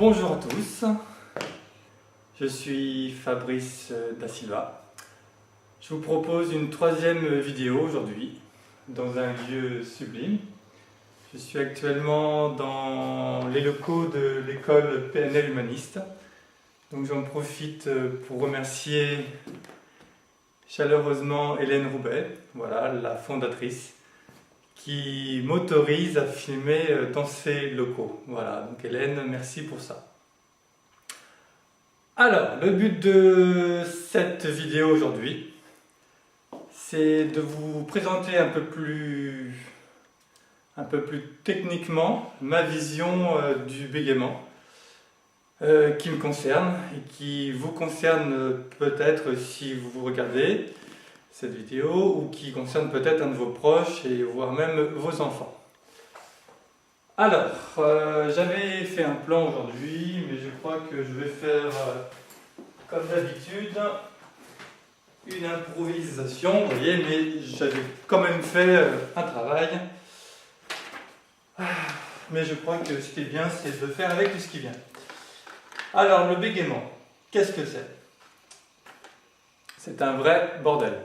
Bonjour à tous, je suis Fabrice Da Silva. Je vous propose une troisième vidéo aujourd'hui dans un lieu sublime. Je suis actuellement dans les locaux de l'école PNL Humaniste. Donc j'en profite pour remercier chaleureusement Hélène Roubaix, voilà, la fondatrice, qui m'autorise à filmer dans ces locaux. Voilà, donc Hélène, merci pour ça. Alors, le but de cette vidéo aujourd'hui, c'est de vous présenter un peu plus techniquement ma vision du bégaiement qui me concerne et qui vous concerne peut-être si vous regardez cette vidéo ou qui concerne peut-être un de vos proches et voire même vos enfants. Alors, j'avais fait un plan aujourd'hui, mais je crois que je vais faire comme d'habitude une improvisation, vous voyez, mais j'avais quand même fait un travail. Mais je crois que ce qui est bien, c'est de faire avec tout ce qui vient. Alors, le bégaiement, qu'est-ce que c'est? C'est un vrai bordel.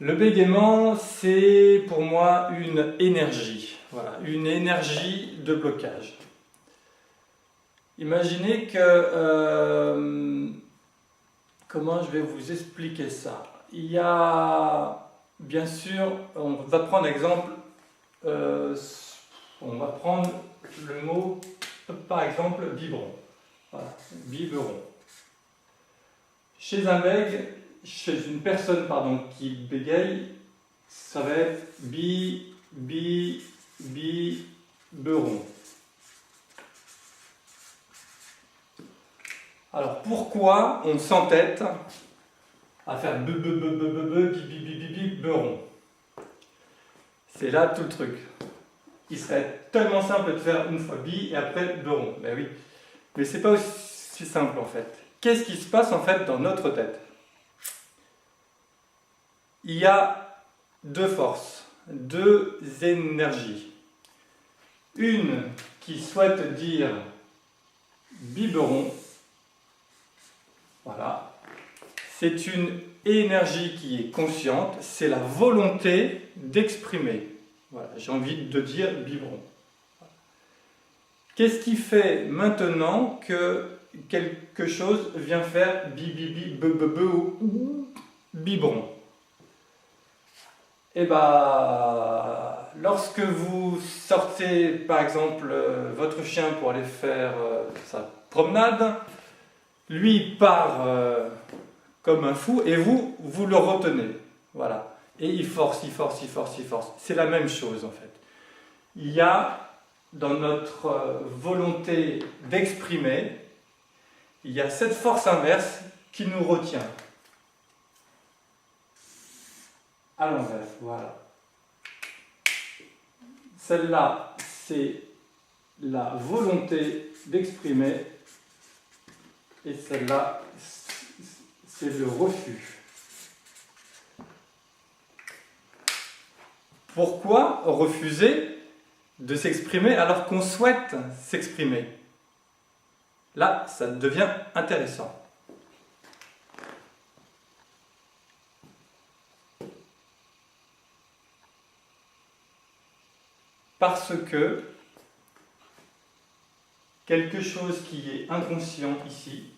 Le bégaiement, c'est pour moi une énergie. Voilà, une énergie de blocage. Imaginez que... comment je vais vous expliquer ça? Il y a, bien sûr, on va prendre exemple, on va prendre le mot, par exemple, biberon. Voilà, biberon. Chez une personne qui bégaye, ça va être biberon. Alors pourquoi on s'entête à faire biberon? C'est là tout le truc. Il serait tellement simple de faire une fois bi et après beron. Ben oui, mais c'est pas aussi simple en fait. Qu'est-ce qui se passe en fait dans notre tête? Il y a deux forces, deux énergies. Une qui souhaite dire biberon, voilà. C'est une énergie qui est consciente, c'est la volonté d'exprimer. Voilà, j'ai envie de dire biberon. Qu'est-ce qui fait maintenant que quelque chose vient faire ou biberon? Eh bien, lorsque vous sortez par exemple votre chien pour aller faire sa promenade, lui part comme un fou et vous le retenez. Voilà. Et il force. C'est la même chose en fait. Il y a dans notre volonté d'exprimer, il y a cette force inverse qui nous retient. À l'envers, voilà. Celle-là, c'est la volonté d'exprimer et celle-là, c'est le refus. Pourquoi refuser de s'exprimer alors qu'on souhaite s'exprimer? Là, ça devient intéressant. Parce que quelque chose qui est inconscient ici,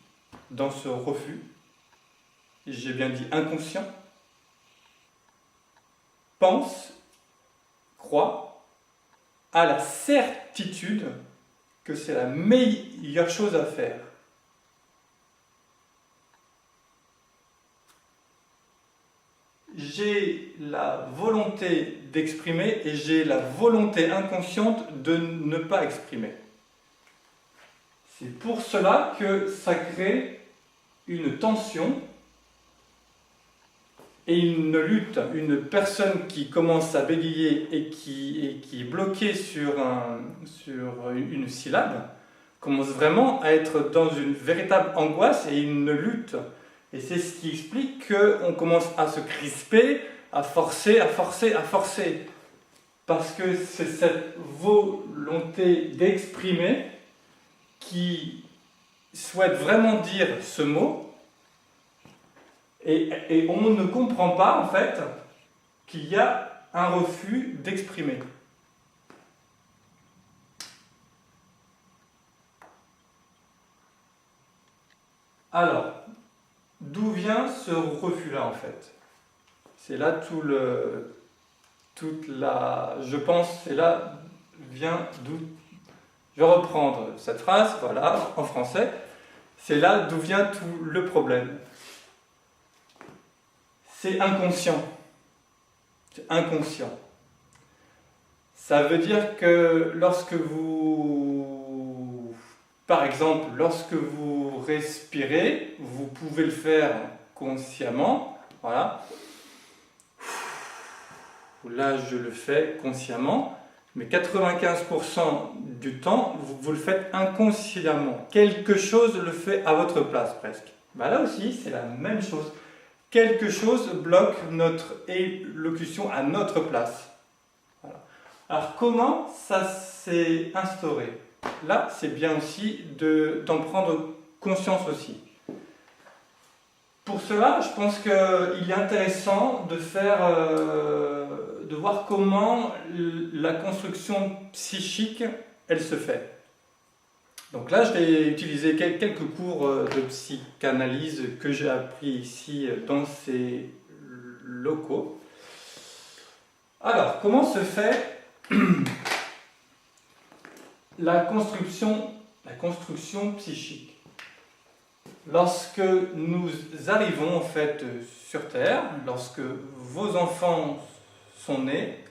dans ce refus, j'ai bien dit inconscient, pense, croit, a la certitude que c'est la meilleure chose à faire. J'ai la volonté d'exprimer et j'ai la volonté inconsciente de ne pas exprimer. C'est pour cela que ça crée une tension et une lutte. Une personne qui commence à bégayer et qui est bloquée sur une syllabe commence vraiment à être dans une véritable angoisse et une lutte. Et c'est ce qui explique qu'on commence à se crisper, à forcer. Parce que c'est cette volonté d'exprimer qui souhaite vraiment dire ce mot et on ne comprend pas en fait qu'il y a un refus d'exprimer. Alors, d'où vient ce refus-là en fait? C'est là je pense, c'est là vient d'où. Je vais reprendre cette phrase, voilà, en français. C'est là d'où vient tout le problème. C'est inconscient. C'est inconscient. Ça veut dire que par exemple, lorsque vous respirez, vous pouvez le faire consciemment, voilà. Là, je le fais consciemment, mais 95% du temps, vous le faites inconsciemment. Quelque chose le fait à votre place, presque. Ben là aussi, c'est la même chose. Quelque chose bloque notre élocution à notre place. Voilà. Alors, comment ça s'est instauré? Là, c'est bien aussi d'en prendre conscience aussi. Pour cela, je pense qu'il est intéressant de voir comment la construction psychique, elle se fait. Donc là, je vais utiliser quelques cours de psychanalyse que j'ai appris ici dans ces locaux. Alors, comment se fait la construction psychique? Lorsque nous arrivons en fait sur Terre, lorsque vos enfants sont nés,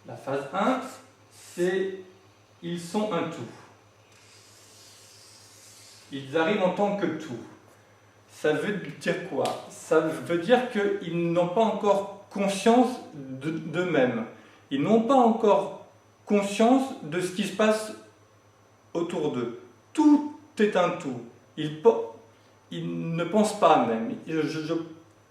la phase 1, c'est ils sont un tout. Ils arrivent en tant que tout. Ça veut dire quoi? Ça veut dire qu'ils n'ont pas encore conscience d'eux-mêmes. Ils n'ont pas encore conscience de ce qui se passe autour d'eux. Tout est un tout. Ils ne pensent pas même.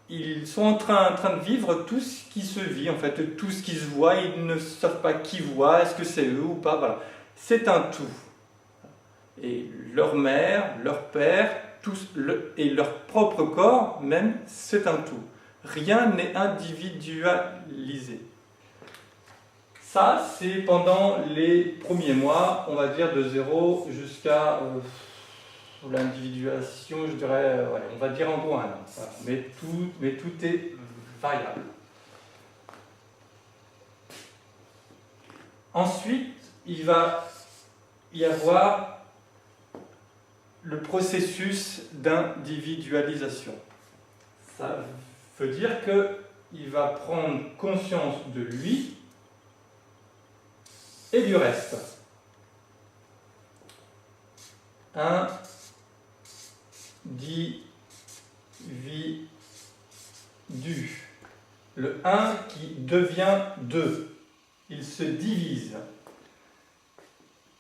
Ils sont en train de vivre tout ce qui se vit, en fait, tout ce qui se voit. Ils ne savent pas qui voit, est-ce que c'est eux ou pas. Voilà. C'est un tout. Et leur mère, leur père, et leur propre corps, même, c'est un tout. Rien n'est individualisé. Ça, c'est pendant les premiers mois, on va dire de 0 jusqu'à l'individuation, je dirais, on va dire en gros 1 an. Voilà. Mais tout est variable. Ensuite, il va y avoir le processus d'individualisation. Ça veut dire qu'il va prendre conscience de lui et du reste. Individu. Le 1 qui devient 2. Il se divise.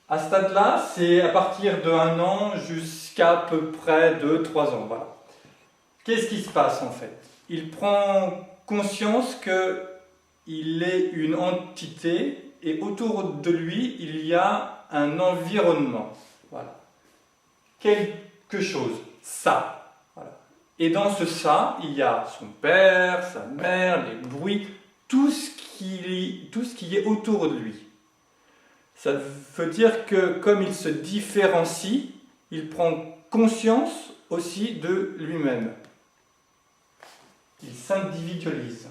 À ce stade-là, c'est à partir de 1 an jusqu'à peu près 2-3 ans. Voilà. Qu'est-ce qui se passe en fait? Il prend conscience qu'il est une entité et autour de lui, il y a un environnement. Voilà. Quelque chose. Ça. Voilà. Et dans ce ça, il y a son père, sa mère, les bruits, tout ce qui est autour de lui. Ça veut dire que comme il se différencie, il prend conscience aussi de lui-même. Il s'individualise.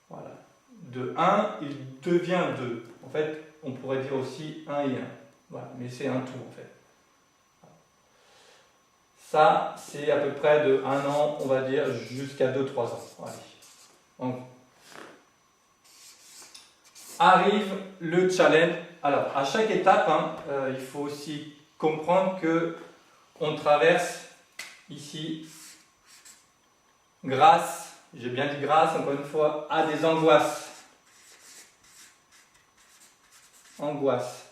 Voilà. De 1, il devient 2. En fait, on pourrait dire aussi 1 et 1. Voilà. Mais c'est un tout en fait. Ça, c'est à peu près de 1 an, on va dire, jusqu'à 2-3 ans. Voilà. Donc, arrive le challenge. Alors, à chaque étape, il faut aussi comprendre qu'on traverse ici, grâce, j'ai bien dit grâce, encore une fois, à des angoisses. Angoisses.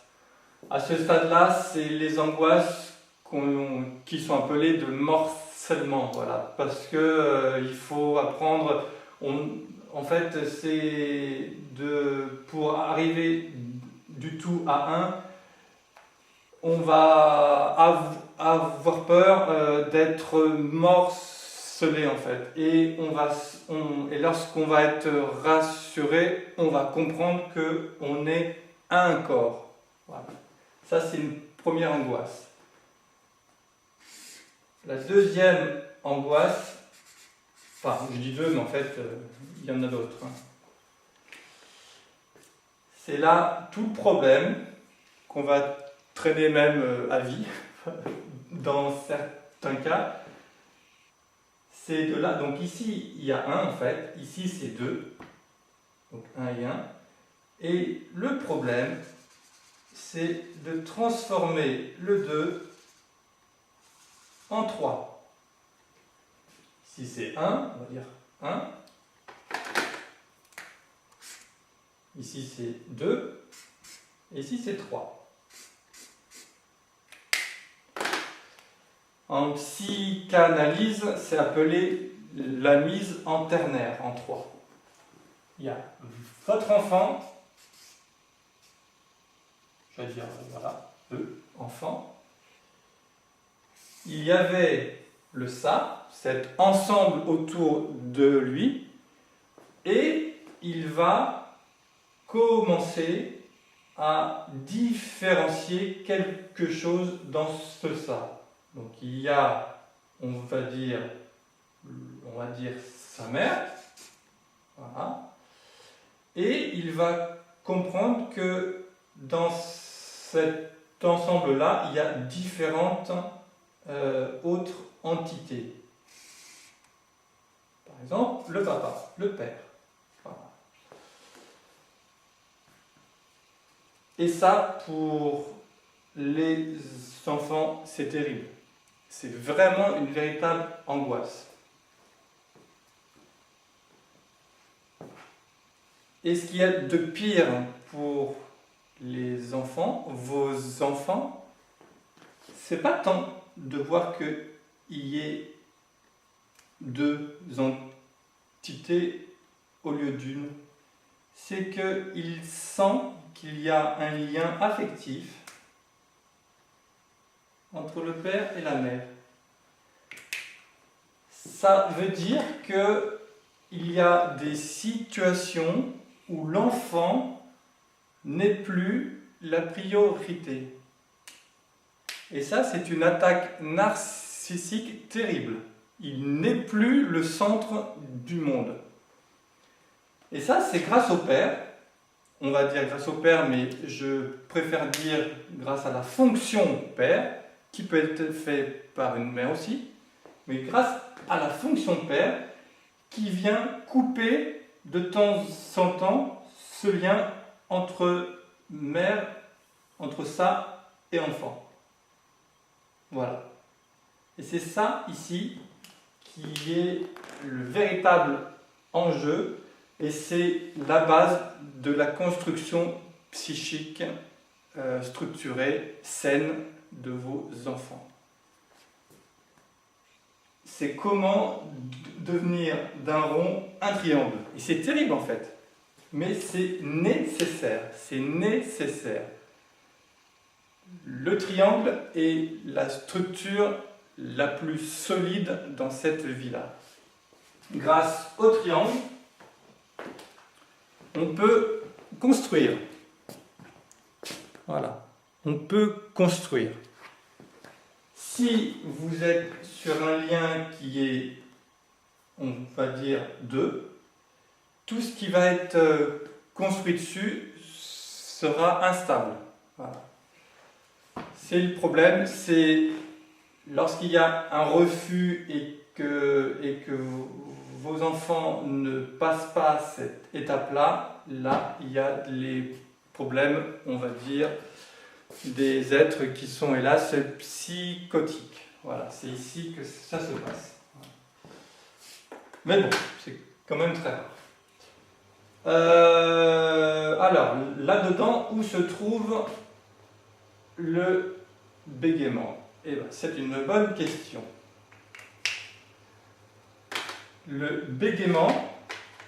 À ce stade-là, c'est les angoisses qui sont appelées de morcellement, voilà, parce que il faut apprendre. en fait, c'est pour arriver du tout à 1, on va avoir peur d'être morcelé en fait. Et lorsqu'on va être rassuré, on va comprendre qu'on est un corps. Voilà. Ça, c'est une première angoisse. La deuxième angoisse, enfin, je dis 2, mais en fait, il y en a d'autres. C'est là tout le problème qu'on va traîner même à vie, dans certains cas. C'est de là, donc ici, il y a 1 en fait, ici c'est 2, donc 1 et 1. Et le problème, c'est de transformer le 2 en 3. Ici c'est 1, on va dire 1. Ici c'est 2. Et ici c'est 3. En psychanalyse, c'est appelé la mise en ternaire, en 3. Il y a votre enfant, je vais dire, voilà, enfant. Il y avait le ça, cet ensemble autour de lui, et il va commencer à différencier quelque chose dans ce ça. Donc il y a, on va dire sa mère, voilà, et il va comprendre que dans cet ensemble-là, il y a différentes autres entités. Par exemple, le papa, le père. Voilà. Et ça, pour les enfants, c'est terrible. C'est vraiment une véritable angoisse. Et ce qu'il y a de pire pour les enfants, vos enfants, c'est pas tant de voir qu'il y ait 2 entités au lieu d'une, c'est qu'ils sentent qu'il y a un lien affectif entre le père et la mère. Ça veut dire qu'il y a des situations où l'enfant n'est plus la priorité. Et ça, c'est une attaque narcissique terrible. Il n'est plus le centre du monde. Et ça, c'est grâce au père. On va dire grâce au père, mais je préfère dire grâce à la fonction père, qui peut être faite par une mère aussi, mais grâce à la fonction père qui vient couper de temps en temps ce lien entre mère, entre ça et enfant. Voilà. Et c'est ça ici qui est le véritable enjeu, et c'est la base de la construction psychique structurée, saine de vos enfants. C'est comment devenir d'un rond un triangle. Et c'est terrible en fait, mais c'est nécessaire. C'est nécessaire. Le triangle est la structure la plus solide dans cette vie-là. Grâce au triangle, on peut construire. Voilà. On peut construire. Si vous êtes sur un lien qui est, on va dire, 2, tout ce qui va être construit dessus sera instable. Voilà. C'est le problème, c'est lorsqu'il y a un refus et que vos enfants ne passent pas cette étape-là, là, il y a les problèmes, on va dire, des êtres qui sont, hélas, psychotiques. Voilà, c'est ici que ça se passe. Mais bon, c'est quand même très rare. Alors, là-dedans, où se trouve le bégaiement? Eh bien, c'est une bonne question. Le bégaiement,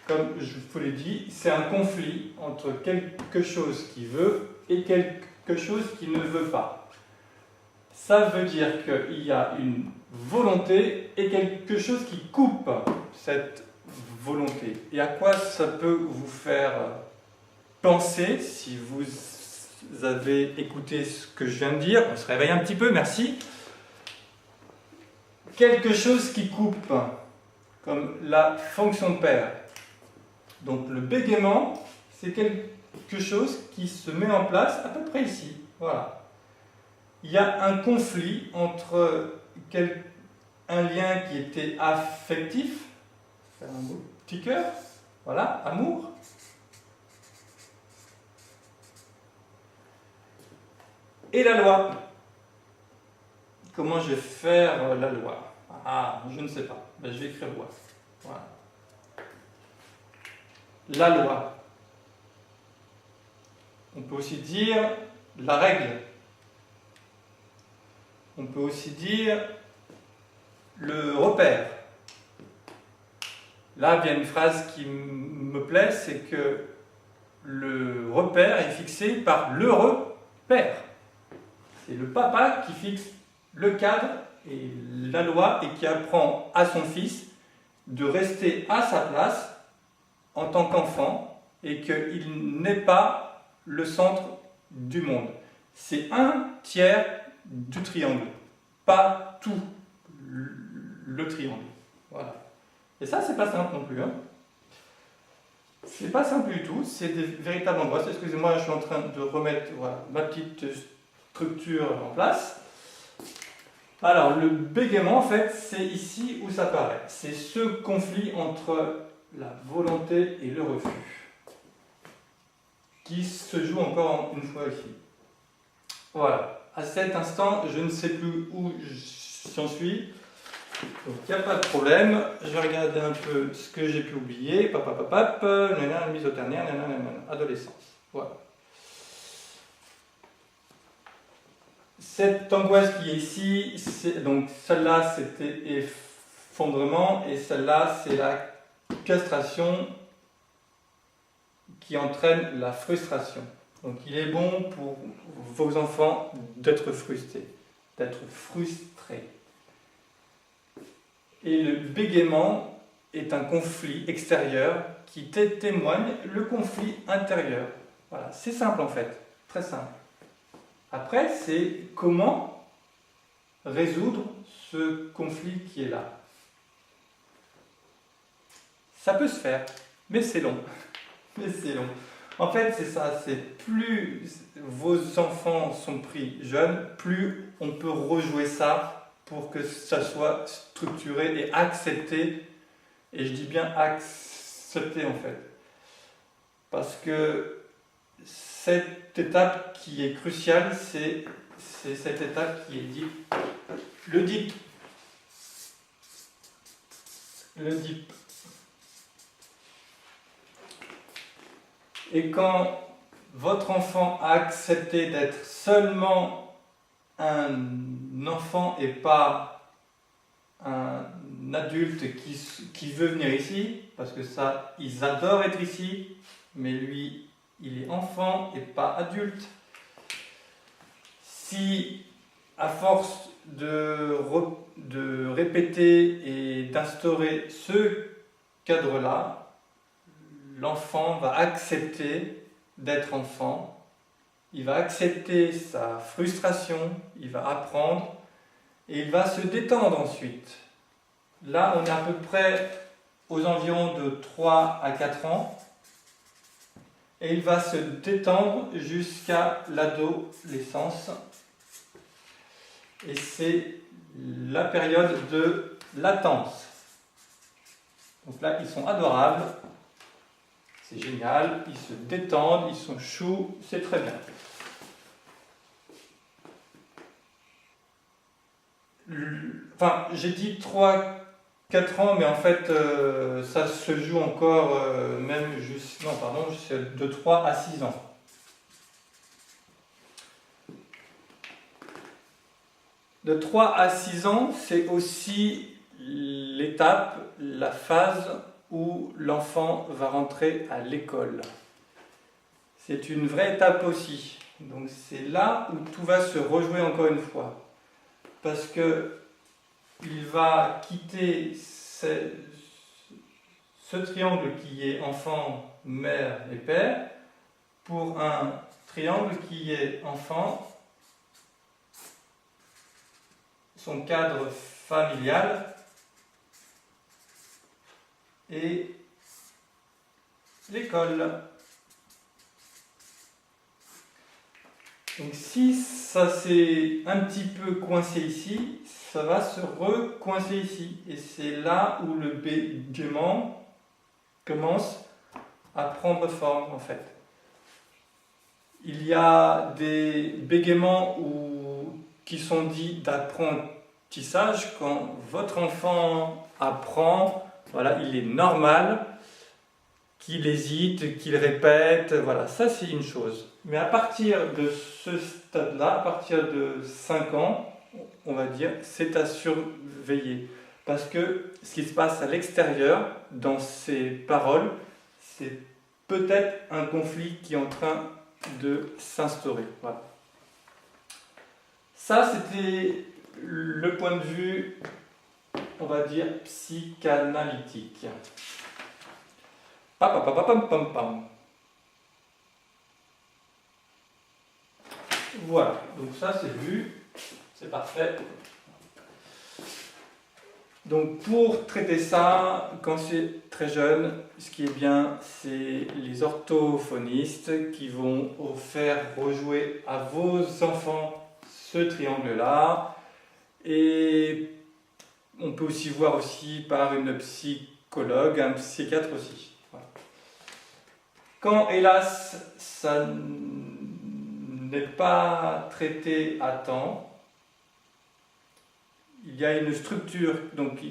comme je vous l'ai dit, c'est un conflit entre quelque chose qui veut et quelque chose qui ne veut pas. Ça veut dire qu'il y a une volonté et quelque chose qui coupe cette volonté. Et à quoi ça peut vous faire penser si vous avez écouté ce que je viens de dire? On se réveille un petit peu, merci. Quelque chose qui coupe, comme la fonction paire. Donc le bégaiement, c'est quelque chose qui se met en place à peu près ici. Voilà. Il y a un conflit entre un lien qui était affectif, faire un beau petit cœur, voilà, amour, et la loi. Comment je vais faire la loi? Ah, je ne sais pas. Ben, je vais écrire loi. Voilà. La loi. On peut aussi dire la règle. On peut aussi dire le repère. Là vient une phrase qui me plaît, c'est que le repère est fixé par l'heureux père. C'est le papa qui fixe le cadre et la loi et qui apprend à son fils de rester à sa place en tant qu'enfant et qu'il n'est pas le centre du monde. C'est un tiers du triangle, pas tout le triangle. Voilà. Et ça, c'est pas simple non plus. Hein. C'est pas simple du tout, c'est des véritables angoisses. Excusez-moi, je suis en train de remettre ma petite structure en place. Alors, le bégaiement, en fait, c'est ici où ça paraît. C'est ce conflit entre la volonté et le refus qui se joue encore une fois ici. Voilà. À cet instant, je ne sais plus où j'en suis. Donc, il n'y a pas de problème. Je vais regarder un peu ce que j'ai pu oublier. Mise au ternaire, adolescence. Voilà. Cette angoisse qui est ici, donc celle-là c'était effondrement et celle-là c'est la castration qui entraîne la frustration. Donc il est bon pour vos enfants d'être frustrés, Et le bégaiement est un conflit extérieur qui témoigne le conflit intérieur. Voilà, c'est simple en fait, très simple. Après, c'est comment résoudre ce conflit qui est là. Ça peut se faire, mais c'est long. En fait, c'est ça, c'est plus vos enfants sont pris jeunes, plus on peut rejouer ça pour que ça soit structuré et accepté. Et je dis bien accepté en fait. Parce que cette étape qui est cruciale, c'est cette étape qui est dite le DIP. Le DIP. Et quand votre enfant a accepté d'être seulement un enfant et pas un adulte qui veut venir ici, parce que ça, ils adorent être ici, mais lui, il est enfant et pas adulte. Si, à force de répéter et d'instaurer ce cadre-là, l'enfant va accepter d'être enfant, il va accepter sa frustration, il va apprendre et il va se détendre ensuite. Là, on est à peu près aux environs de 3 à 4 ans. Et il va se détendre jusqu'à l'adolescence. Et c'est la période de latence. Donc là, ils sont adorables. C'est génial. Ils se détendent, ils sont choux. C'est très bien. Enfin, j'ai dit 3-4 ans, mais en fait, ça se joue encore même de 3 à 6 ans. De 3 à 6 ans, c'est aussi l'étape, la phase où l'enfant va rentrer à l'école. C'est une vraie étape aussi. Donc c'est là où tout va se rejouer encore une fois. Parce que il va quitter ce triangle qui est enfant, mère et père pour un triangle qui est enfant, son cadre familial et l'école. Donc si ça s'est un petit peu coincé ici, ça va se recoincer ici. Et c'est là où le bégaiement commence à prendre forme en fait. Il y a des bégaiements qui sont dits d'apprentissage. Quand votre enfant apprend, voilà, il est normal qu'il hésite, qu'il répète, voilà, ça c'est une chose. Mais à partir de ce stade-là, à partir de 5 ans, on va dire, c'est à surveiller. Parce que ce qui se passe à l'extérieur, dans ces paroles, c'est peut-être un conflit qui est en train de s'instaurer. Voilà. Ça, c'était le point de vue, on va dire, psychanalytique. Voilà, donc ça c'est vu, c'est parfait. Donc pour traiter ça, quand c'est très jeune, ce qui est bien, c'est les orthophonistes qui vont faire rejouer à vos enfants ce triangle-là. Et on peut aussi voir aussi par une psychologue, un psychiatre aussi. Voilà. Quand hélas ça n'est pas traité à temps, il y a une structure, donc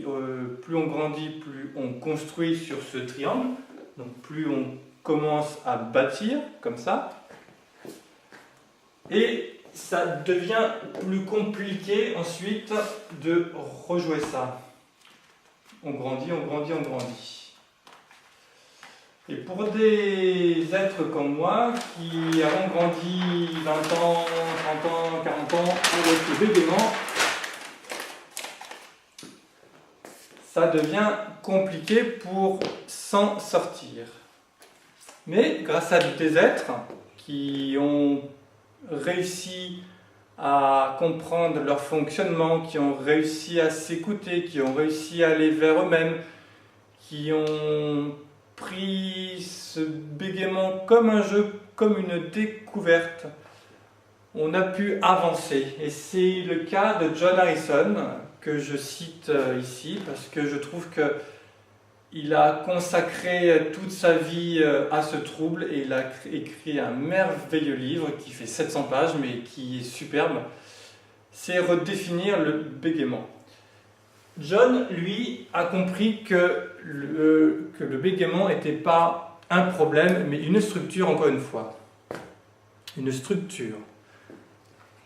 plus on grandit, plus on construit sur ce triangle, donc plus on commence à bâtir comme ça, et ça devient plus compliqué ensuite de rejouer ça. On grandit, on grandit, on grandit. Et pour des êtres comme moi, qui avons grandi 20 ans, 30 ans, 40 ans avec le bégaiement, ça devient compliqué pour s'en sortir. Mais grâce à des êtres qui ont réussi à comprendre leur fonctionnement, qui ont réussi à s'écouter, qui ont réussi à aller vers eux-mêmes, qui ont pris ce bégaiement comme un jeu, comme une découverte, on a pu avancer. Et c'est le cas de John Harrison, que je cite ici, parce que je trouve qu'il a consacré toute sa vie à ce trouble, et il a écrit un merveilleux livre qui fait 700 pages, mais qui est superbe. C'est redéfinir le bégaiement. John, lui, a compris que le bégaiement n'était pas un problème, mais une structure, encore une fois. Une structure.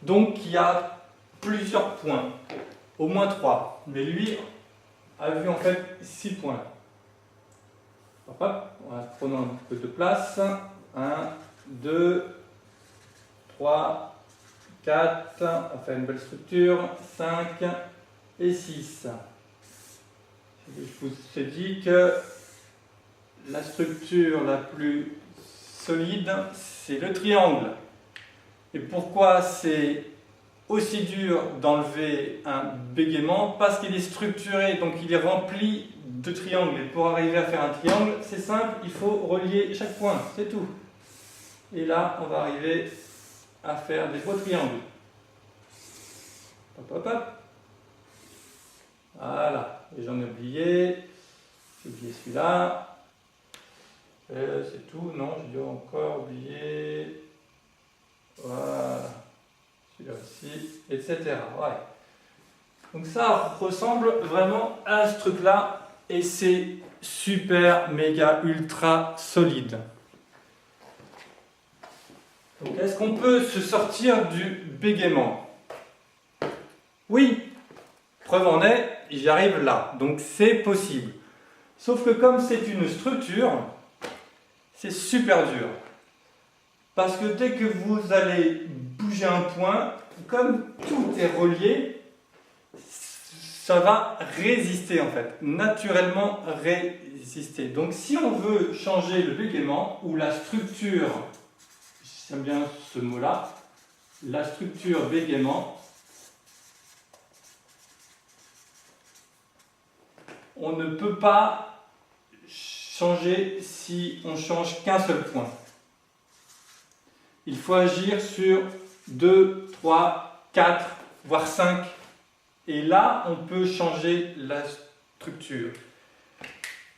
Donc, il y a plusieurs points, au moins 3. Mais lui a vu en fait 6 points. Hop, prenons un peu de place. 1, 2, 3, 4. On fait une belle structure. 5 et 6. Je vous ai dit que la structure la plus solide, c'est le triangle. Et pourquoi c'est aussi dur d'enlever un bégaiement? Parce qu'il est structuré, donc il est rempli de triangles. Et pour arriver à faire un triangle, c'est simple, il faut relier chaque point, c'est tout. Et là, on va arriver à faire des beaux triangles. Hop, hop, hop. Voilà, et j'en ai oublié. J'ai oublié celui-là. C'est tout, non, j'ai encore oublié. Voilà, celui-là aussi, etc. Ouais. Donc ça ressemble vraiment à ce truc-là, et c'est super, méga, ultra solide. Donc est-ce qu'on peut se sortir du bégaiement? Oui, preuve en est, j'y arrive là, donc c'est possible. Sauf que comme c'est une structure, c'est super dur. Parce que dès que vous allez bouger un point, comme tout est relié, ça va résister en fait, naturellement résister. Donc si on veut changer le bégaiement ou la structure, j'aime bien ce mot-là, la structure bégaiement, on ne peut pas changer si on change qu'un seul point. Il faut agir sur 2, 3, 4, voire 5. Et là, on peut changer la structure.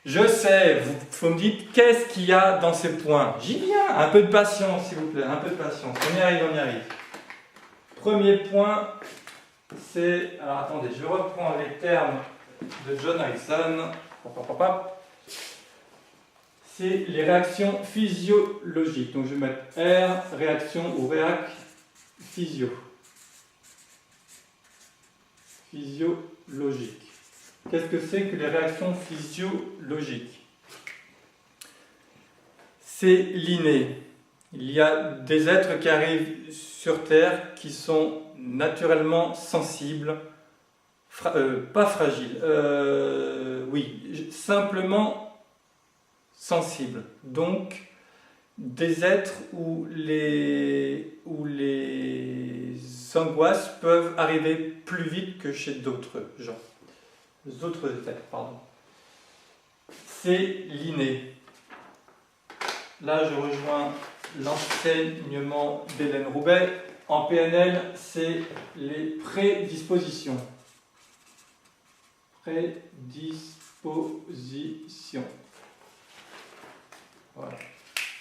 Je sais, vous me dites, qu'est-ce qu'il y a dans ces points? J'y viens, un peu de patience, s'il vous plaît, un peu de patience. On y arrive, on y arrive. Premier point, c'est... Alors attendez, je reprends les termes de John Harrison. C'est les réactions physiologiques. Donc je vais mettre R, réaction ou réac, physio. Physiologique. Qu'est-ce que c'est que les réactions physiologiques? C'est l'inné. Il y a des êtres qui arrivent sur Terre qui sont naturellement sensibles, pas fragiles, oui, simplement sensibles. Donc, des êtres où les angoisses peuvent arriver plus vite que chez d'autres gens. D'autres êtres, pardon. C'est l'inné. Là, je rejoins l'enseignement d'Hélène Roubaix. En PNL, c'est les prédispositions. Prédispositions. Voilà.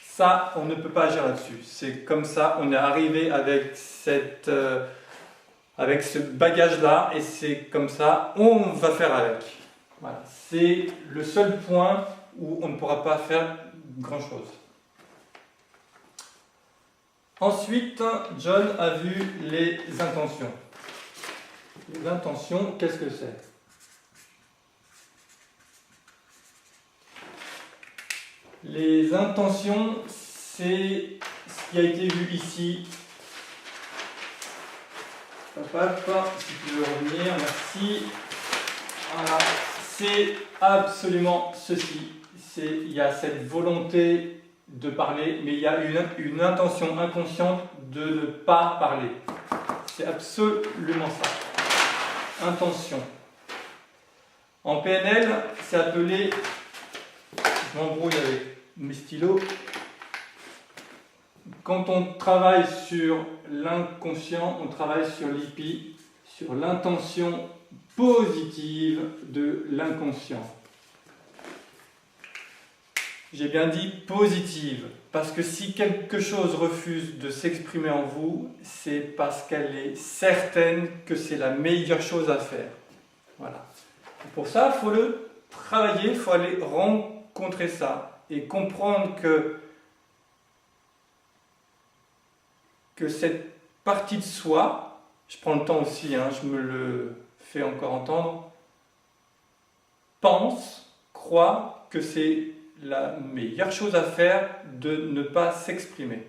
Ça, on ne peut pas agir là-dessus. C'est comme ça, on est arrivé avec ce bagage-là, et c'est comme ça, on va faire avec. Voilà. C'est le seul point où on ne pourra pas faire grand-chose. Ensuite, John a vu les intentions. Les intentions, qu'est-ce que c'est? Les intentions, c'est ce qui a été vu ici. Si tu veux revenir, merci. Voilà, c'est absolument ceci. Il y a cette volonté de parler, mais il y a une intention inconsciente de ne pas parler. C'est absolument ça. Intention. En PNL, c'est appelé... Je m'embrouille avec mes stylos. Quand on travaille sur l'inconscient, on travaille sur l'IPI, sur l'intention positive de l'inconscient. J'ai bien dit positive, parce que si quelque chose refuse de s'exprimer en vous, c'est parce qu'elle est certaine que c'est la meilleure chose à faire. Voilà. Et pour ça, il faut le travailler, il faut aller rencontrer ça et comprendre que cette partie de soi, je prends le temps aussi, je me le fais encore entendre, pense, croit que c'est la meilleure chose à faire de ne pas s'exprimer.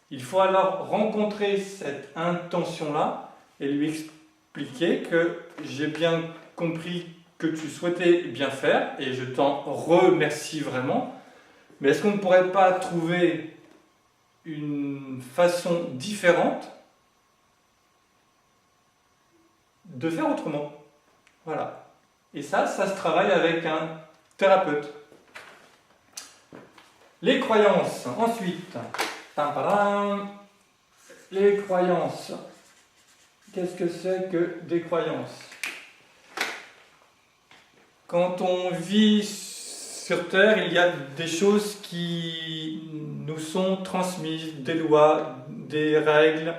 Il faut alors rencontrer cette intention-là et lui expliquer que j'ai bien compris que tu souhaitais bien faire et je t'en remercie vraiment, mais est-ce qu'on ne pourrait pas trouver une façon différente de faire autrement? Voilà. Et ça se travaille avec un thérapeute. Les croyances. Ensuite, les croyances. Qu'est-ce que c'est que des croyances? Quand on vit sur Terre, il y a des choses qui nous sont transmises, des lois, des règles.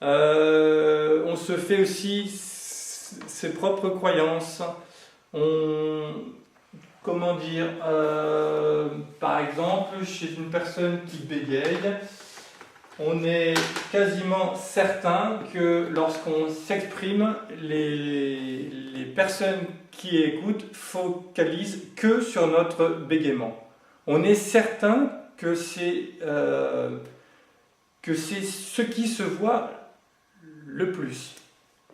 On se fait aussi ses propres croyances. Comment dire, par exemple, chez une personne qui bégaye, on est quasiment certain que lorsqu'on s'exprime, les personnes qui écoutent focalisent que sur notre bégaiement. On est certain que c'est ce qui se voit le plus.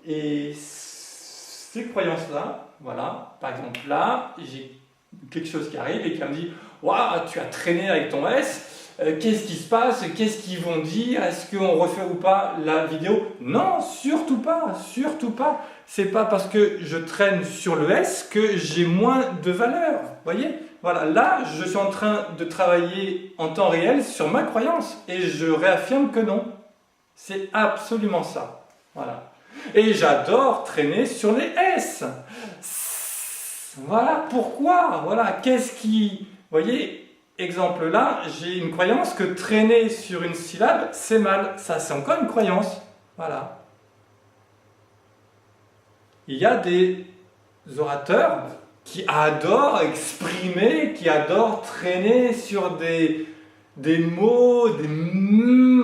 Et ces croyances-là, voilà, par exemple là, j'ai quelque chose qui arrive et qui me dit « Waouh, tu as traîné avec ton S, qu'est-ce qui se passe? Qu'est-ce qu'ils vont dire? Est-ce qu'on refait ou pas la vidéo ?» Non, surtout pas, surtout pas. C'est pas parce que je traîne sur le S que j'ai moins de valeur. Voyez? Voilà, là, je suis en train de travailler en temps réel sur ma croyance et je réaffirme que non. C'est absolument ça. Voilà. Et j'adore traîner sur les S. Voilà, pourquoi? Voilà, qu'est-ce qui... Vous voyez, exemple là, j'ai une croyance que traîner sur une syllabe, c'est mal. Ça, c'est encore une croyance. Voilà. Il y a des orateurs qui adorent exprimer, qui adorent traîner sur des mots,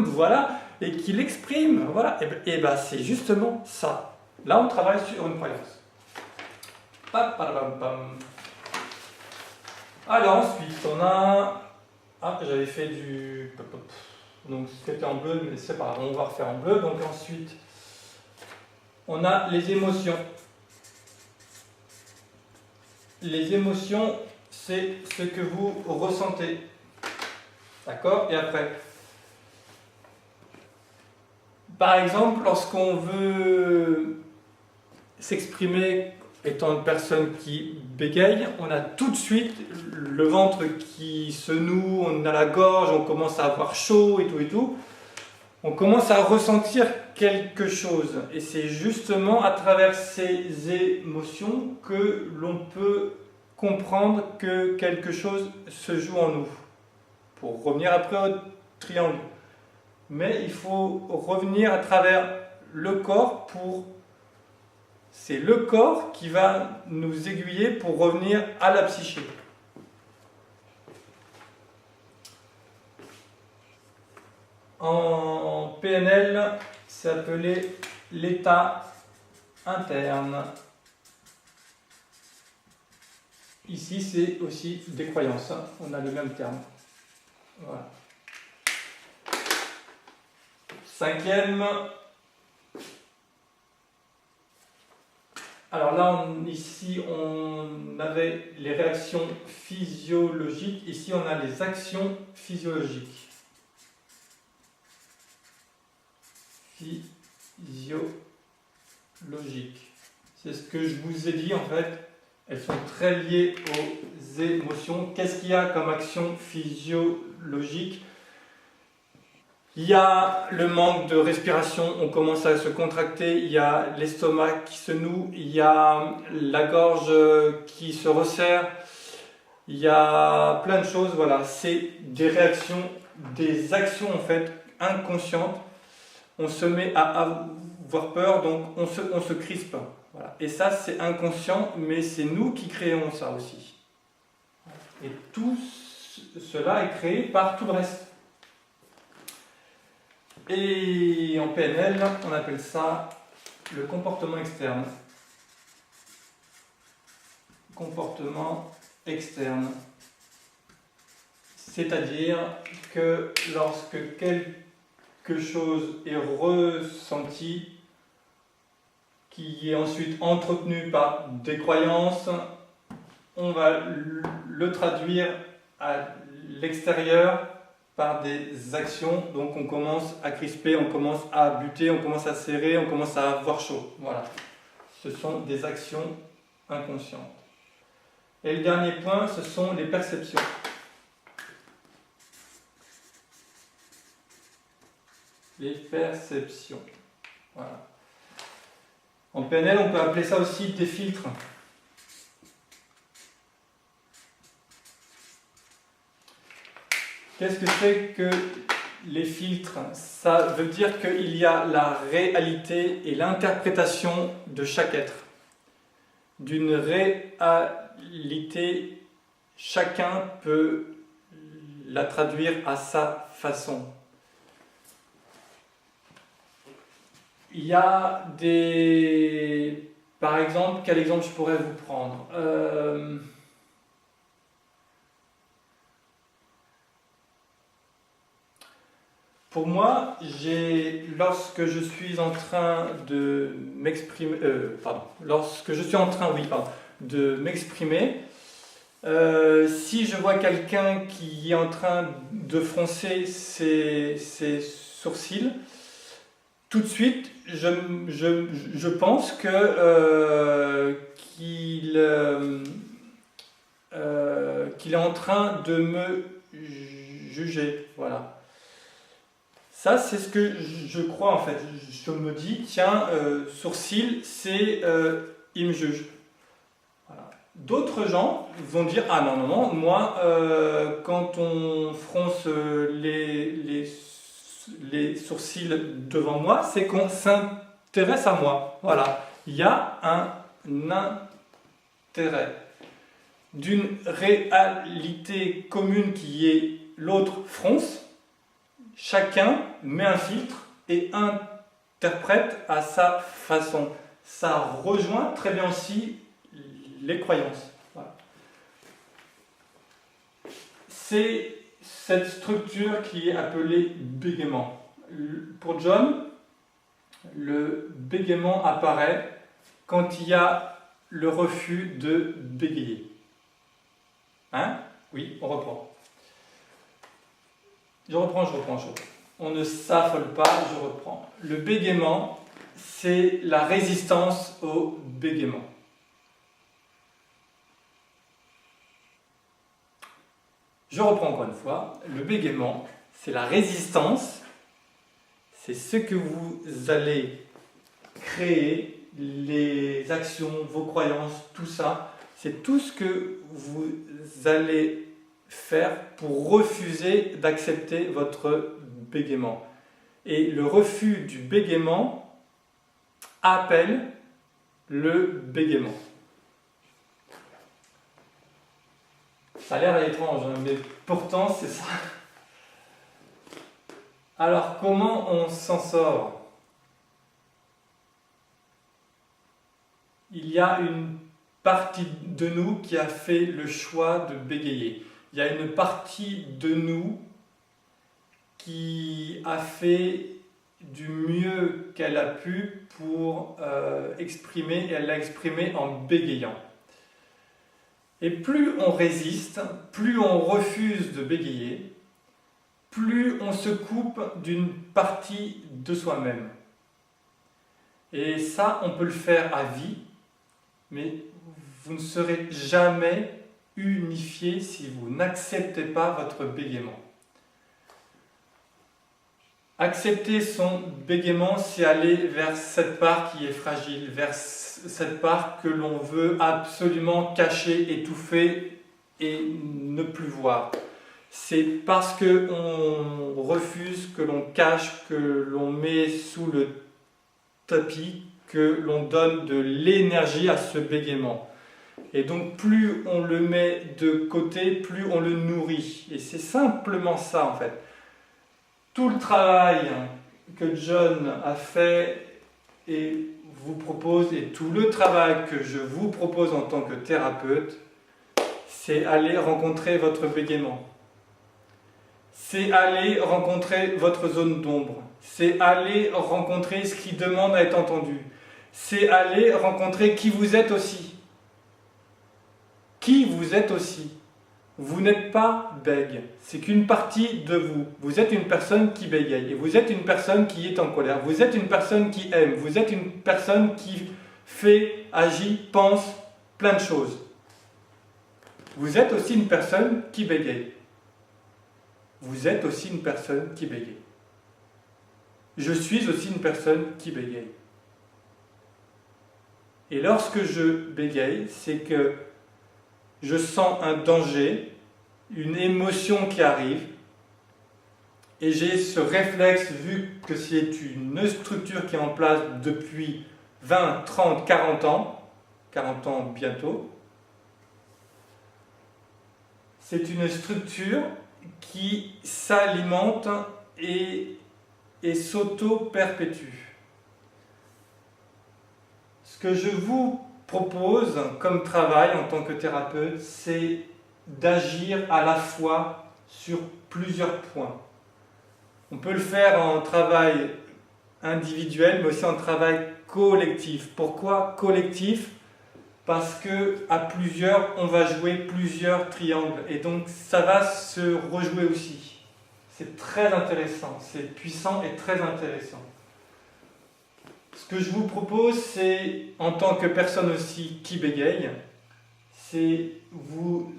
voilà, et qui l'expriment. Voilà. Et ben, c'est justement ça. Là, on travaille sur une croyance. Alors ensuite, on a... Ah, j'avais fait du... Donc c'était en bleu, mais c'est pas grave, on va refaire en bleu. Donc ensuite, on a les émotions. Les émotions, c'est ce que vous ressentez. D'accord? Et après, par exemple, lorsqu'on veut s'exprimer étant une personne qui bégaye, on a tout de suite le ventre qui se noue, on a la gorge, on commence à avoir chaud et tout. On commence à ressentir quelque chose. Et c'est justement à travers ces émotions que l'on peut comprendre que quelque chose se joue en nous. Pour revenir après au triangle. Mais il faut revenir à travers le corps pour... C'est le corps qui va nous aiguiller pour revenir à la psyché. En PNL, c'est appelé l'état interne. Ici, c'est aussi des croyances. On a le même terme. Voilà. Cinquième. Alors là, ici, on avait les réactions physiologiques. Ici, on a les actions physiologiques. Physiologiques. C'est ce que je vous ai dit en fait. Elles sont très liées aux émotions. Qu'est-ce qu'il y a comme action physiologique? Il y a le manque de respiration, on commence à se contracter, il y a l'estomac qui se noue, il y a la gorge qui se resserre, il y a plein de choses, voilà. C'est des réactions, des actions en fait inconscientes. On se met à avoir peur, donc on se crispe. Voilà. Et ça, c'est inconscient, mais c'est nous qui créons ça aussi. Et tout cela est créé par tout le reste. Et en PNL, on appelle ça le comportement externe. Comportement externe. C'est-à-dire que lorsque quelque chose est ressenti, qui est ensuite entretenu par des croyances, on va le traduire à l'extérieur par des actions. Donc on commence à crisper, on commence à buter, on commence à serrer, on commence à avoir chaud. Voilà. Ce sont des actions inconscientes. Et le dernier point, ce sont les perceptions. Les perceptions. Voilà. En PNL, on peut appeler ça aussi des filtres. Qu'est-ce que c'est que les filtres? Ça veut dire qu'il y a la réalité et l'interprétation de chaque être. D'une réalité, chacun peut la traduire à sa façon. il y a des... Par exemple, quel exemple je pourrais vous prendre? Pour moi, lorsque je suis en train de m'exprimer, lorsque je suis en train, oui, pardon, de m'exprimer, si je vois quelqu'un qui est en train de froncer ses sourcils, tout de suite, je pense qu'il est en train de me juger, voilà. Ça, c'est ce que je crois en fait. Je me dis, tiens, sourcil, il me juge. Voilà. D'autres gens vont dire, ah non, non, non, moi, quand on fronce les sourcils devant moi, c'est qu'on s'intéresse à moi. Voilà. Il y a un intérêt d'une réalité commune qui est l'autre fronce. Chacun met un filtre et interprète à sa façon. Ça rejoint très bien aussi les croyances. Voilà. C'est cette structure qui est appelée bégaiement. Pour John, le bégaiement apparaît quand il y a le refus de bégayer. Hein? Oui, on reprend. Je reprends. On ne s'affole pas, je reprends. Le bégaiement, c'est la résistance au bégaiement. Je reprends encore une fois. Le bégaiement, c'est la résistance. C'est ce que vous allez créer, les actions, vos croyances, tout ça. C'est tout ce que vous allez faire pour refuser d'accepter votre bégaiement. Et le refus du bégaiement appelle le bégaiement. Ça a l'air étrange, hein, mais pourtant c'est ça. Alors comment on s'en sort? Il y a une partie de nous qui a fait le choix de bégayer. Il y a une partie de nous qui a fait du mieux qu'elle a pu pour exprimer, et elle l'a exprimé en bégayant. Et plus on résiste, plus on refuse de bégayer, plus on se coupe d'une partie de soi-même. Et ça, on peut le faire à vie, mais vous ne serez jamais unifié si vous n'acceptez pas votre bégaiement. Accepter son bégaiement, c'est aller vers cette part qui est fragile, vers cette part que l'on veut absolument cacher, étouffer et ne plus voir. C'est parce qu'on refuse, que l'on cache, que l'on met sous le tapis, que l'on donne de l'énergie à ce bégaiement. Et donc plus on le met de côté, plus on le nourrit. Et c'est simplement ça en fait. Tout le travail que John a fait et vous propose, et tout le travail que je vous propose en tant que thérapeute, c'est aller rencontrer votre bégaiement. C'est aller rencontrer votre zone d'ombre. C'est aller rencontrer ce qui demande à être entendu. C'est aller rencontrer qui vous êtes aussi. Qui vous êtes aussi. Vous n'êtes pas bègue, c'est qu'une partie de vous. Vous êtes une personne qui bégaye, et vous êtes une personne qui est en colère, vous êtes une personne qui aime, vous êtes une personne qui fait, agit, pense plein de choses. Vous êtes aussi une personne qui bégaye. Vous êtes aussi une personne qui bégaye. Je suis aussi une personne qui bégaye. Et lorsque je bégaye, c'est que je sens un danger, une émotion qui arrive, et j'ai ce réflexe, vu que c'est une structure qui est en place depuis 20, 30, 40 ans bientôt, c'est une structure qui s'alimente et s'auto-perpétue. que je vous propose comme travail en tant que thérapeute, c'est d'agir à la fois sur plusieurs points. On peut le faire en travail individuel, mais aussi en travail collectif. Pourquoi collectif? Parce que à plusieurs, on va jouer plusieurs triangles, et donc ça va se rejouer aussi. C'est très intéressant, c'est puissant et très intéressant. Ce que je vous propose, c'est, en tant que personne aussi qui bégaye, c'est vous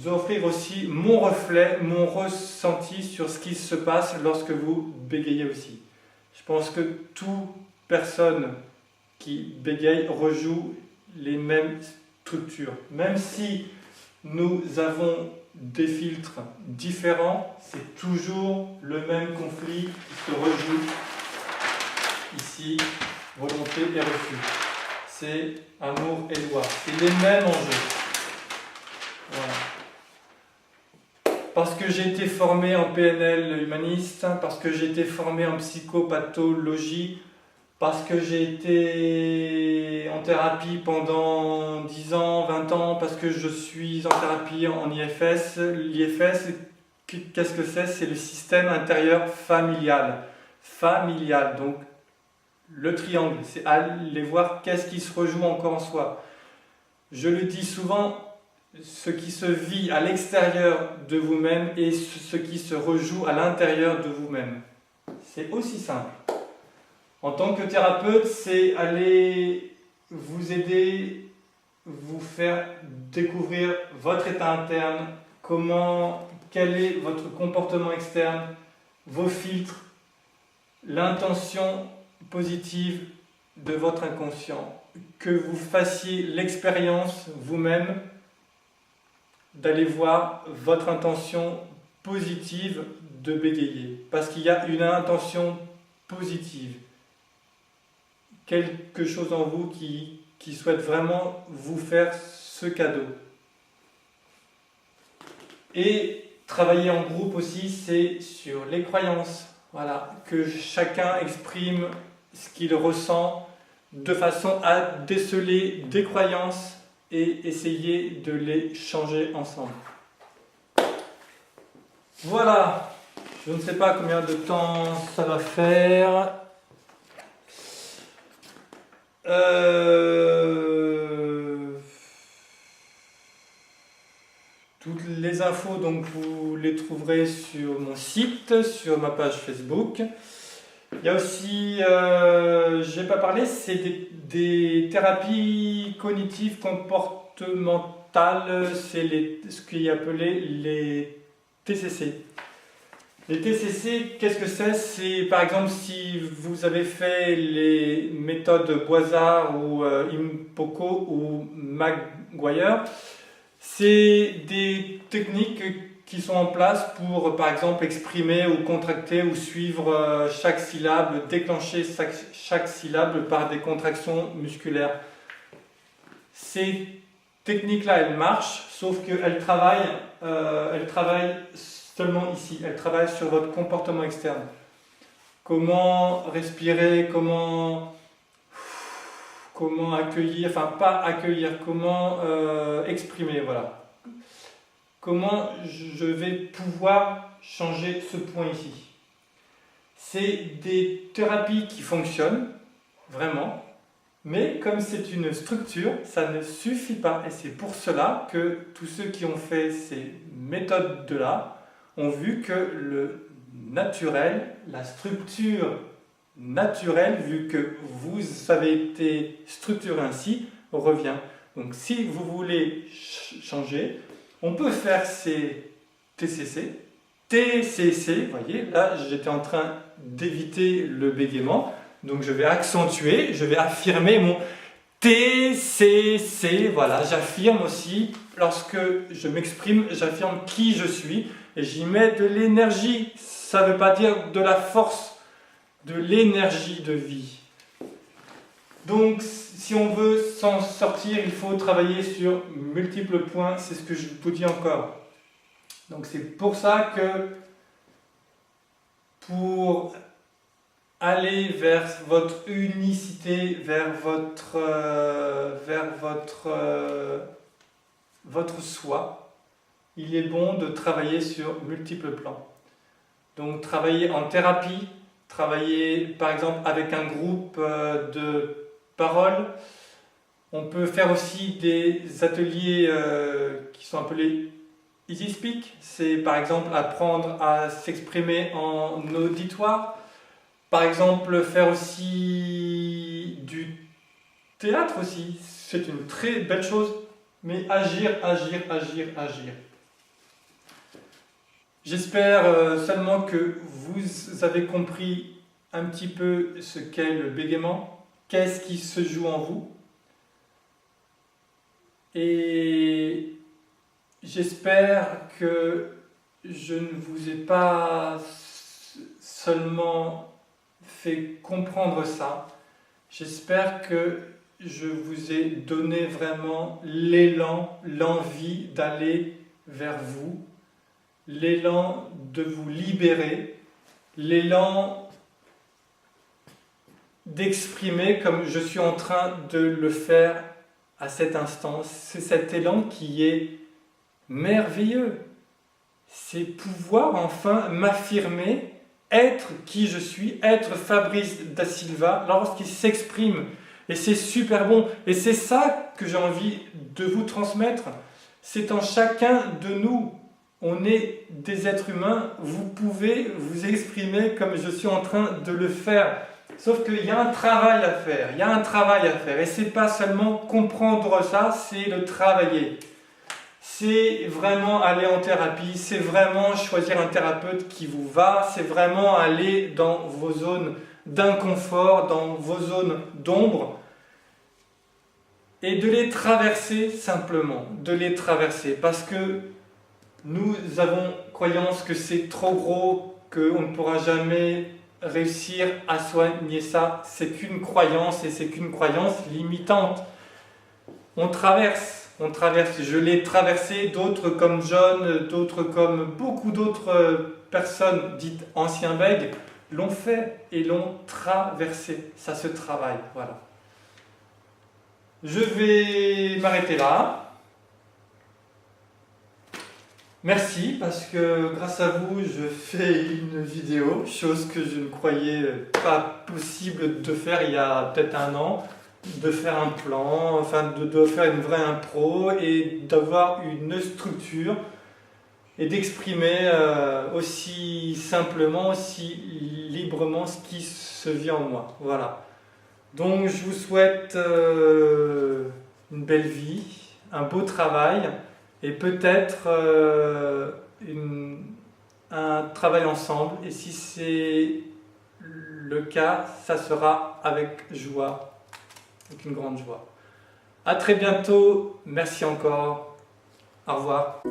offrir aussi mon reflet, mon ressenti sur ce qui se passe lorsque vous bégayez aussi. Je pense que toute personne qui bégaye rejoue les mêmes structures. Même si nous avons des filtres différents, c'est toujours le même conflit qui se rejoue ici, volonté et refus. C'est amour et loi. C'est les mêmes enjeux. Voilà. Parce que j'ai été formé en PNL humaniste, parce que j'ai été formé en psychopathologie, parce que j'ai été en thérapie pendant 10 ans, 20 ans, parce que je suis en thérapie en IFS. L'IFS, qu'est-ce que c'est? C'est le système intérieur familial. Familial, donc le triangle, c'est aller voir qu'est-ce qui se rejoue encore en soi. Je le dis souvent, ce qui se vit à l'extérieur de vous-même et ce qui se rejoue à l'intérieur de vous-même. C'est aussi simple. En tant que thérapeute, c'est aller vous aider, vous faire découvrir votre état interne, quel est votre comportement externe, vos filtres, l'intention positive de votre inconscient, que vous fassiez l'expérience vous-même d'aller voir votre intention positive de bégayer, parce qu'il y a une intention positive, quelque chose en vous qui souhaite vraiment vous faire ce cadeau. Et travailler en groupe aussi, c'est sur les croyances. Voilà, que chacun exprime ce qu'il ressent de façon à déceler des croyances et essayer de les changer ensemble. Voilà, je ne sais pas combien de temps ça va faire. Toutes les infos, donc, vous les trouverez sur mon site, sur ma page Facebook. Il y a aussi, je n'ai pas parlé, c'est des thérapies cognitives comportementales, c'est ce qui est appelé les TCC. Les TCC, qu'est-ce que c'est? C'est par exemple si vous avez fait les méthodes Boisard ou Impoko ou Maguire, c'est des techniques qui sont en place pour, par exemple, exprimer ou contracter ou suivre chaque syllabe, déclencher chaque syllabe par des contractions musculaires. Ces techniques-là, elles marchent, sauf qu'elles travaillent seulement ici. Elles travaillent sur votre comportement externe. Comment respirer, comment accueillir, enfin pas accueillir, comment exprimer, voilà. Comment je vais pouvoir changer ce point ici. C'est des thérapies qui fonctionnent, vraiment, mais comme c'est une structure, ça ne suffit pas. Et c'est pour cela que tous ceux qui ont fait ces méthodes-là ont vu que le naturel, la structure naturelle, vu que vous avez été structuré ainsi, revient. Donc si vous voulez changer, on peut faire ces TCC, vous voyez, là j'étais en train d'éviter le bégaiement, donc je vais accentuer, je vais affirmer mon TCC, voilà, j'affirme aussi, lorsque je m'exprime, j'affirme qui je suis, et j'y mets de l'énergie, ça ne veut pas dire de la force, de l'énergie de vie. Donc, si on veut s'en sortir, il faut travailler sur multiples points, c'est ce que je vous dis encore. Donc, c'est pour ça que pour aller vers votre unicité, vers votre soi, il est bon de travailler sur multiples plans. Donc travailler en thérapie, travailler par exemple avec un groupe de parole. On peut faire aussi des ateliers qui sont appelés Easy Speak. C'est par exemple apprendre à s'exprimer en auditoire. Par exemple faire aussi du théâtre aussi. C'est une très belle chose. Mais agir. J'espère seulement que vous avez compris un petit peu ce qu'est le bégaiement, qu'est-ce qui se joue en vous. Et j'espère que je ne vous ai pas seulement fait comprendre ça. J'espère que je vous ai donné vraiment l'élan, l'envie d'aller vers vous, l'élan de vous libérer, l'élan d'exprimer comme je suis en train de le faire à cet instant. C'est cet élan qui est merveilleux. C'est pouvoir enfin m'affirmer, être qui je suis, être Fabrice Da Silva lorsqu'il s'exprime. Et c'est super bon. Et c'est ça que j'ai envie de vous transmettre. C'est en chacun de nous. On est des êtres humains. Vous pouvez vous exprimer comme je suis en train de le faire. Sauf qu'il y a un travail à faire. Il y a un travail à faire. Et c'est pas seulement comprendre ça, c'est le travailler. C'est vraiment aller en thérapie. C'est vraiment choisir un thérapeute qui vous va. C'est vraiment aller dans vos zones d'inconfort, dans vos zones d'ombre. Et de les traverser simplement. De les traverser. Parce que nous avons croyance que c'est trop gros, qu'on ne pourra jamais réussir à soigner ça. C'est qu'une croyance et c'est qu'une croyance limitante. On traverse. Je l'ai traversé, d'autres comme John, d'autres comme beaucoup d'autres personnes dites anciens bègues l'ont fait et l'ont traversé. Ça se travaille, voilà. Je vais m'arrêter là. Merci parce que grâce à vous, je fais une vidéo, chose que je ne croyais pas possible de faire il y a peut-être un an, de faire un plan, enfin de faire une vraie impro et d'avoir une structure et d'exprimer aussi simplement, aussi librement ce qui se vit en moi. Voilà. Donc je vous souhaite une belle vie, un beau travail. Et peut-être un travail ensemble. Et si c'est le cas, ça sera avec joie, avec une grande joie. À très bientôt. Merci encore. Au revoir.